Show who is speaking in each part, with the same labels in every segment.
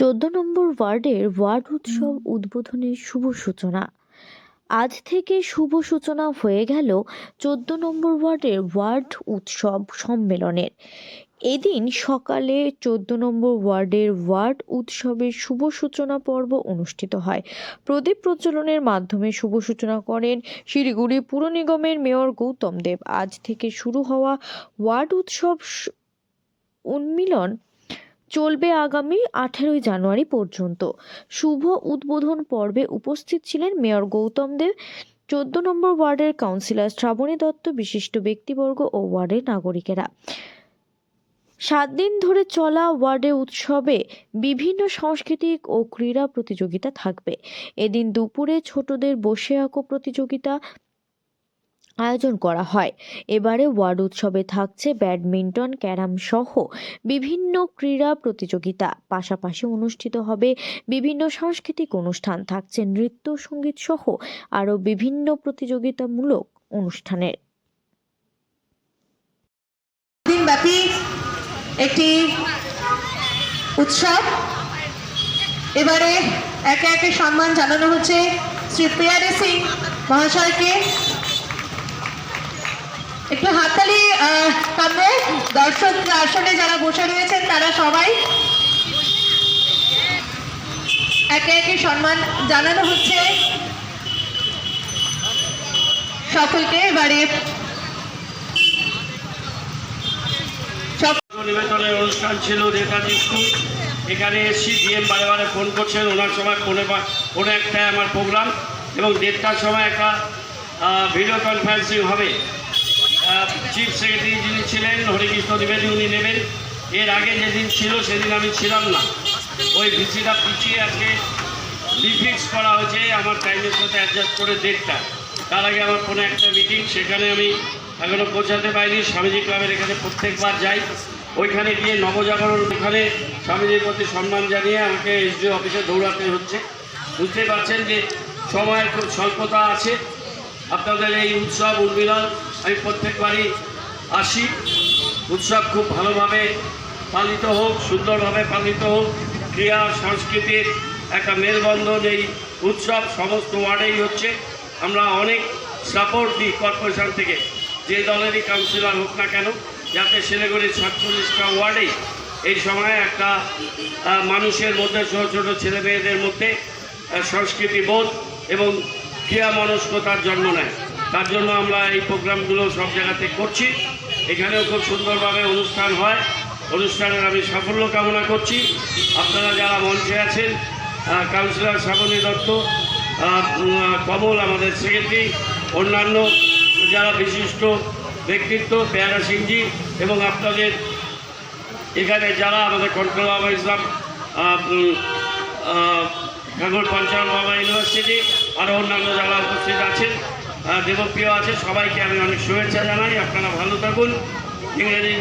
Speaker 1: 14 নম্বর ওয়ার্ডের ওয়ার্ড উৎসব উদ্বোধনের শুভ সূচনা। আজ থেকে শুভ সূচনা হয়ে গেল 14 নম্বর ওয়ার্ডের ওয়ার্ড উৎসব সম্মেলনের। এদিন সকালে 14 নম্বর ওয়ার্ডের ওয়ার্ড উৎসবের শুভ সূচনা পর্ব অনুষ্ঠিত হয়। প্রদীপ প্রজ্বলনের মাধ্যমে শুভ সূচনা করেন শিলিগুড়ি পুর নিগমের মেয়র গৌতম দেব। আজ থেকে শুরু হওয়া ওয়ার্ড উৎসব উন্মিলন চলবে আগামী 18 জানুয়ারি পর্যন্ত। শুভ উদ্বোধন পর্বে উপস্থিত ছিলেন মেয়র গৌতম দেব, 14 নম্বর ওয়ার্ডের কাউন্সিলর শ্রাবণী দত্ত, বিশিষ্ট ব্যক্তিবর্গ ও ওয়ার্ডের নাগরিকেরা। 7 দিন ধরে চলা ওয়ার্ডে উৎসবে বিভিন্ন সাংস্কৃতিক ও ক্রীড়া প্রতিযোগিতা থাকবে। এদিন দুপুরে ছোটদের বসে আঁকো প্রতিযোগিতা আয়োজন করা হয়। এবারে ওয়ার্ড উৎসবে থাকছে ব্যাডমিন্টন, ক্যারাম সহ বিভিন্ন ক্রীড়া প্রতিযোগিতা। পাশাপাশি অনুষ্ঠিত হবে বিভিন্ন সাংস্কৃতিক অনুষ্ঠান, থাকছে নৃত্য, সঙ্গীত সহ আরও বিভিন্ন প্রতিযোগিতামূলক অনুষ্ঠানের।
Speaker 2: দিনব্যাপী একটি উৎসব। এবারে একে একে সম্মান জানানো হচ্ছে শ্রী প্রিয়ারি সিং মহাশয়কে। একটু হাততালি পাবে। দর্শক আসনে যারা বসে রয়েছেন তারা সবাই একে একে সম্মান জানানো হচ্ছে সকলকে। এবারে
Speaker 3: নিবেদনের অনুষ্ঠান ছিল নেতাজি স্কুল। এখানে এসেছি, ডিএম বারে বারে ফোন করছেন, ওনার সময় পৌনে একটায় আমার প্রোগ্রাম এবং 1:30টার সময় একটা ভিডিও কনফারেন্সিং হবে। চিফ সেক্রেটারি যিনি ছিলেন হরিকৃষ্ণ দ্বিবেদী, উনি নেবেন। এর আগে যেদিন ছিল সেদিন আমি ছিলাম না, ওই ভিসিটা পিছিয়ে আজকে রিফিক্স করা হয়েছে আমার টাইমের সাথে অ্যাডজাস্ট করে 1:30টা। তার আগে আমার পৌনে একটা মিটিং, সেখানে আমি এখনও পৌঁছাতে পারিনি। স্বামীজি ক্লাবের এখানে প্রত্যেকবার যাই, ওইখানে গিয়ে নবজাগরণ, ওখানে স্বামীজির প্রতি সম্মান জানিয়ে আমাকে এসডিও অফিসে দৌড়াতে হচ্ছে। বুঝতে পারছেন যে সময়ের খুব স্বল্পতা আছে। আপনাদের এই উৎসব উন্মিলন আমি প্রত্যেকবারই আসি। উৎসব খুব ভালোভাবে পালিত হোক, সুন্দরভাবে পালিত হোক। ক্রীড়া সংস্কৃতির একটা মেলবন্ধন এই উৎসব সমস্ত ওয়ার্ডেই হচ্ছে। আমরা অনেক সাপোর্ট দিই কর্পোরেশন থেকে, যে দলেরই কাউন্সিলর হোক না কেন, যাতে শিলিগুড়ির 47টা ওয়ার্ডেই এই সময় একটা মানুষের মধ্যে, ছোটো ছোটো ছেলে মেয়েদের মধ্যে সংস্কৃতি বোধ এবং ক্রিয়া মনস্কতার জন্ম নেয়। তার জন্য আমরা এই প্রোগ্রামগুলো সব জায়গাতে করছি। এখানেও খুব সুন্দরভাবে অনুষ্ঠান হয়। অনুষ্ঠানের আমি সাফল্য কামনা করছি। আপনারা যারা মঞ্চে আছেন, কাউন্সিলর শ্রাবণী দত্ত, কমল আমাদের সেক্রেটারি, অন্যান্য যারা বিশিষ্ট ব্যক্তিত্ব, পেয়ারা সিংজি, এবং আপনাদের এখানে যারা আমাদের কন্ট্রোল বাবা ইসলাম, ঠাকুর পঞ্চানন বাবা ইউনিভার্সিটি, আরও অন্যান্য যারা উপস্থিত আছেন, দেবপ্রিয় আছে, সবাইকে আমি অনেক শুভেচ্ছা জানাই। আপনারা ভালো থাকুন। ইংরেজি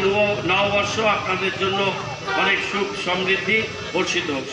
Speaker 3: নববর্ষ আপনাদের জন্য অনেক সুখ সমৃদ্ধি বর্ষিত হোক।